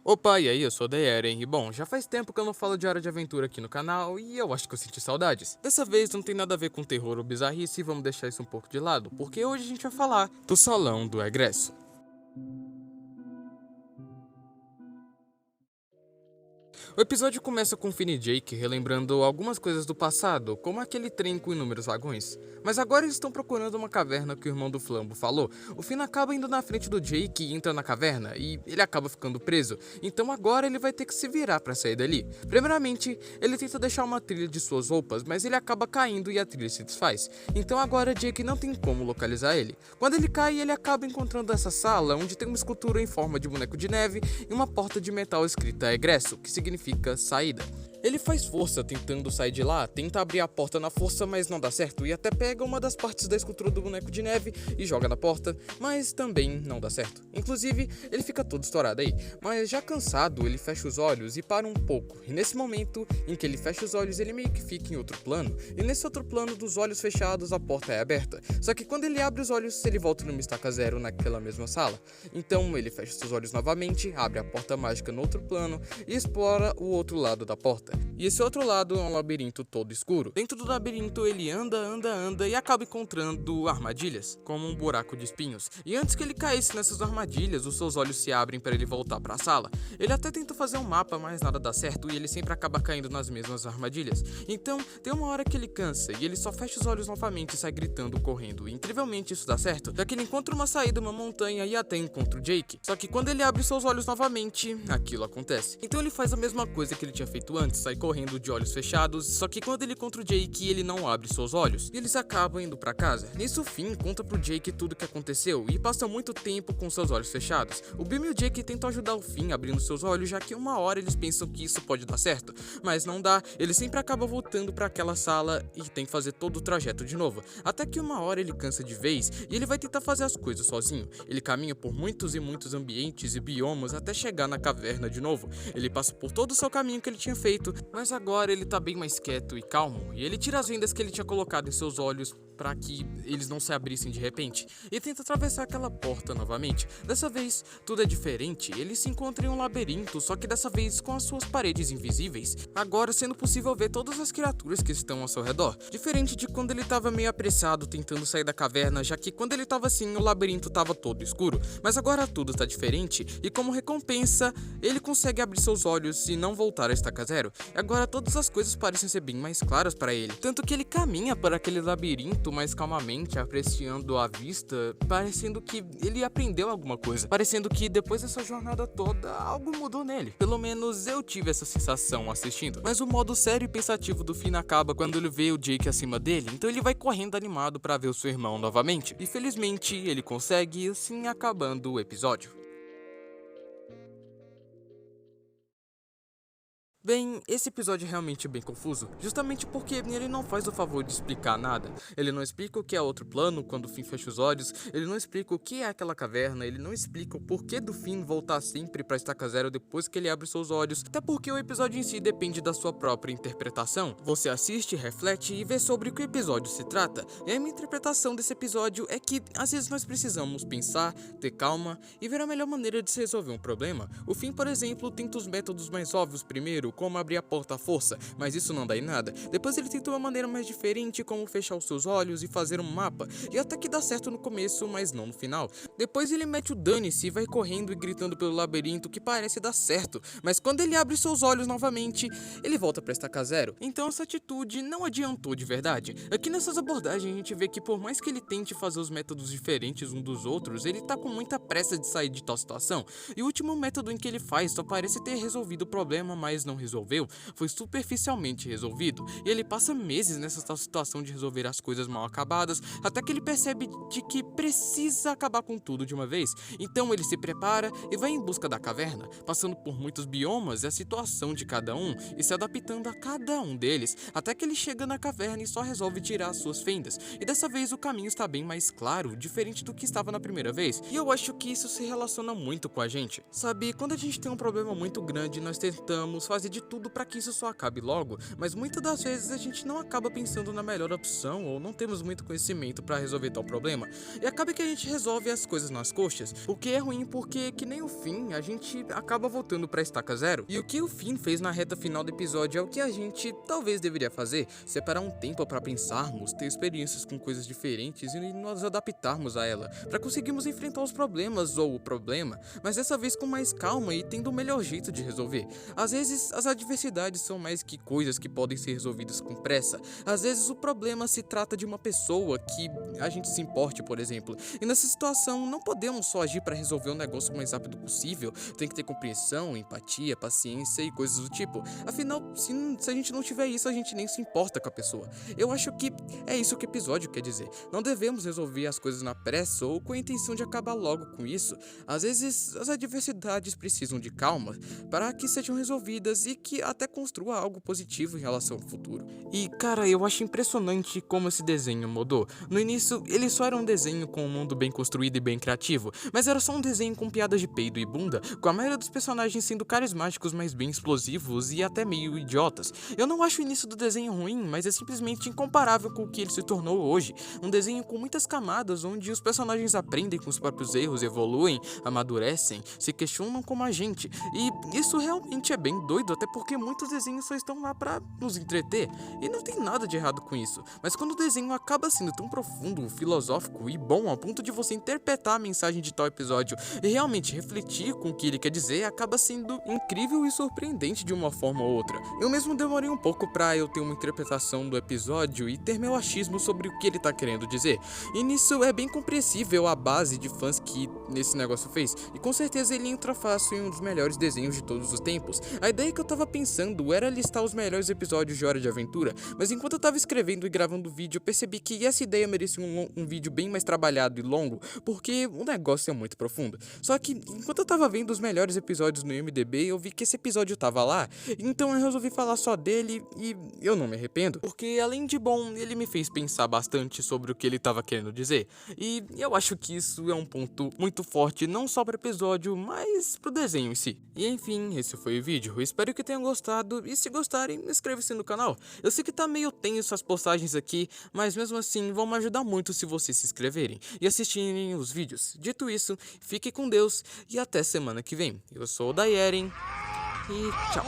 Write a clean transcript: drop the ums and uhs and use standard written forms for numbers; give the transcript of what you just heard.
Opa, e aí, eu sou o Eren, e bom, já faz tempo que eu não falo de Hora de Aventura aqui no canal, e eu acho que eu senti saudades. Dessa vez não tem nada a ver com terror ou bizarrice, vamos deixar isso um pouco de lado, porque hoje a gente vai falar do Salão do Egresso. O episódio começa com Finn e Jake relembrando algumas coisas do passado, como aquele trem com inúmeros vagões. Mas agora eles estão procurando uma caverna que o irmão do Flambo falou. O Finn acaba indo na frente do Jake e entra na caverna, e ele acaba ficando preso. Então agora ele vai ter que se virar para sair dali. Primeiramente, ele tenta deixar uma trilha de suas roupas, mas ele acaba caindo e a trilha se desfaz. Então agora Jake não tem como localizar ele. Quando ele cai, ele acaba encontrando essa sala, onde tem uma escultura em forma de boneco de neve e uma porta de metal escrita Egresso, que significa saída. Ele faz força tentando sair de lá, tenta abrir a porta na força, mas não dá certo, e até pega uma das partes da escultura do boneco de neve e joga na porta, mas também não dá certo. Inclusive, ele fica todo estourado aí, mas já cansado, ele fecha os olhos e para um pouco. E nesse momento em que ele fecha os olhos, ele meio que fica em outro plano, e nesse outro plano dos olhos fechados, a porta é aberta. Só que quando ele abre os olhos, ele volta numa estaca zero naquela mesma sala. Então ele fecha seus olhos novamente, abre a porta mágica no outro plano e explora o outro lado da porta. E esse outro lado é um labirinto todo escuro. Dentro do labirinto ele anda e acaba encontrando armadilhas, como um buraco de espinhos. E antes que ele caísse nessas armadilhas, os seus olhos se abrem para ele voltar para a sala. Ele até tenta fazer um mapa, mas nada dá certo e ele sempre acaba caindo nas mesmas armadilhas. Então tem uma hora que ele cansa e ele só fecha os olhos novamente e sai gritando, correndo. E incrivelmente isso dá certo, já que ele encontra uma saída, uma montanha e até encontra o Jake. Só que quando ele abre seus olhos novamente, aquilo acontece. Então ele faz a mesma coisa que ele tinha feito antes, sai correndo de olhos fechados, só que quando ele encontra o Jake, ele não abre seus olhos, e eles acabam indo pra casa. Nisso, o Finn conta pro Jake tudo o que aconteceu, e passa muito tempo com seus olhos fechados. O Bim e o Jake tentam ajudar o Finn abrindo seus olhos, já que uma hora eles pensam que isso pode dar certo, mas não dá, ele sempre acaba voltando pra aquela sala e tem que fazer todo o trajeto de novo, até que uma hora ele cansa de vez, e ele vai tentar fazer as coisas sozinho. Ele caminha por muitos e muitos ambientes e biomas até chegar na caverna de novo. Ele passa por todo o seu caminho que ele tinha feito, mas agora ele tá bem mais quieto e calmo, e ele tira as vendas que ele tinha colocado em seus olhos para que eles não se abrissem de repente, e tenta atravessar aquela porta novamente. Dessa vez, tudo é diferente, ele se encontra em um labirinto, só que dessa vez com as suas paredes invisíveis, agora sendo possível ver todas as criaturas que estão ao seu redor, diferente de quando ele estava meio apressado tentando sair da caverna, já que quando ele estava assim, o labirinto estava todo escuro, mas agora tudo está diferente, e como recompensa, ele consegue abrir seus olhos e não voltar a estaca zero. Agora todas as coisas parecem ser bem mais claras para ele, tanto que ele caminha por aquele labirinto mais calmamente, apreciando a vista, parecendo que ele aprendeu alguma coisa, parecendo que depois dessa jornada toda, algo mudou nele. Pelo menos eu tive essa sensação assistindo. Mas o modo sério e pensativo do Finn acaba quando ele vê o Jake acima dele, então ele vai correndo animado para ver o seu irmão novamente. E felizmente ele consegue, assim acabando o episódio. Bem, esse episódio é realmente bem confuso, justamente porque ele não faz o favor de explicar nada. Ele não explica o que é outro plano quando o Finn fecha os olhos, ele não explica o que é aquela caverna, ele não explica o porquê do Finn voltar sempre pra estaca zero depois que ele abre seus olhos, até porque o episódio em si depende da sua própria interpretação. Você assiste, reflete e vê sobre o que o episódio se trata. E a minha interpretação desse episódio é que às vezes nós precisamos pensar, ter calma e ver a melhor maneira de se resolver um problema. O Finn, por exemplo, tenta os métodos mais óbvios primeiro, como abrir a porta à força, mas isso não dá em nada. Depois ele tenta uma maneira mais diferente, como fechar os seus olhos e fazer um mapa, e até que dá certo no começo, mas não no final. Depois ele mete o dane-se e vai correndo e gritando pelo labirinto, que parece dar certo, mas quando ele abre seus olhos novamente, ele volta pra estaca zero. Então essa atitude não adiantou de verdade. Aqui nessas abordagens a gente vê que por mais que ele tente fazer os métodos diferentes um dos outros, ele tá com muita pressa de sair de tal situação, e o último método em que ele faz só parece ter resolvido o problema, mas não resolveu, foi superficialmente resolvido, e ele passa meses nessa tal situação de resolver as coisas mal acabadas, até que ele percebe de que precisa acabar com tudo de uma vez. Então ele se prepara e vai em busca da caverna, passando por muitos biomas e a situação de cada um, e se adaptando a cada um deles, até que ele chega na caverna e só resolve tirar as suas fendas, e dessa vez o caminho está bem mais claro, diferente do que estava na primeira vez, e eu acho que isso se relaciona muito com a gente. Sabe, quando a gente tem um problema muito grande, nós tentamos fazer fazer de tudo para que isso só acabe logo, mas muitas das vezes a gente não acaba pensando na melhor opção ou não temos muito conhecimento para resolver tal problema, e acaba que a gente resolve as coisas nas coxas, o que é ruim porque, que nem o Finn, a gente acaba voltando pra estaca zero. E o que o Finn fez na reta final do episódio é o que a gente talvez deveria fazer: separar um tempo para pensarmos, ter experiências com coisas diferentes e nos adaptarmos a ela, para conseguirmos enfrentar os problemas ou o problema, mas dessa vez com mais calma e tendo o melhor jeito de resolver. Às vezes as adversidades são mais que coisas que podem ser resolvidas com pressa. Às vezes o problema se trata de uma pessoa que a gente se importe, por exemplo. E nessa situação não podemos só agir para resolver o negócio o mais rápido possível. Tem que ter compreensão, empatia, paciência e coisas do tipo. Afinal, se a gente não tiver isso, a gente nem se importa com a pessoa. Eu acho que é isso que o episódio quer dizer. Não devemos resolver as coisas na pressa ou com a intenção de acabar logo com isso. Às vezes as adversidades precisam de calma para que sejam resolvidas e que até construa algo positivo em relação ao futuro. E cara, eu acho impressionante como esse desenho mudou. No início, ele só era um desenho com um mundo bem construído e bem criativo, mas era só um desenho com piadas de peido e bunda, com a maioria dos personagens sendo carismáticos, mas bem explosivos e até meio idiotas. Eu não acho o início do desenho ruim, mas é simplesmente incomparável com o que ele se tornou hoje. Um desenho com muitas camadas, onde os personagens aprendem com os próprios erros, evoluem, amadurecem, se questionam como a gente. E isso realmente é bem doido, até porque muitos desenhos só estão lá pra nos entreter. E não tem nada de errado com isso. Mas quando o desenho acaba sendo tão profundo, filosófico e bom ao ponto de você interpretar a mensagem de tal episódio e realmente refletir com o que ele quer dizer, acaba sendo incrível e surpreendente de uma forma ou outra. Eu mesmo demorei um pouco pra eu ter uma interpretação do episódio e ter meu achismo sobre o que ele tá querendo dizer. E nisso é bem compreensível a base de fãs que nesse negócio fez. E com certeza ele entra fácil em um dos melhores desenhos de todos os tempos. A ideia que eu tava pensando era listar os melhores episódios de Hora de Aventura, mas enquanto eu tava escrevendo e gravando o vídeo, eu percebi que essa ideia merecia um vídeo bem mais trabalhado e longo, porque o negócio é muito profundo. Só que enquanto eu tava vendo os melhores episódios no IMDb, eu vi que esse episódio tava lá, então eu resolvi falar só dele e eu não me arrependo, porque além de bom, ele me fez pensar bastante sobre o que ele tava querendo dizer, e eu acho que isso é um ponto muito forte, não só pro episódio, mas pro desenho em si. E enfim, esse foi o vídeo, eu espero que tenham gostado, e se gostarem, inscreva-se no canal. Eu sei que tá meio tenso as postagens aqui, mas mesmo assim vão me ajudar muito se vocês se inscreverem e assistirem os vídeos. Dito isso, fique com Deus e até semana que vem. Eu sou o Daieren e tchau.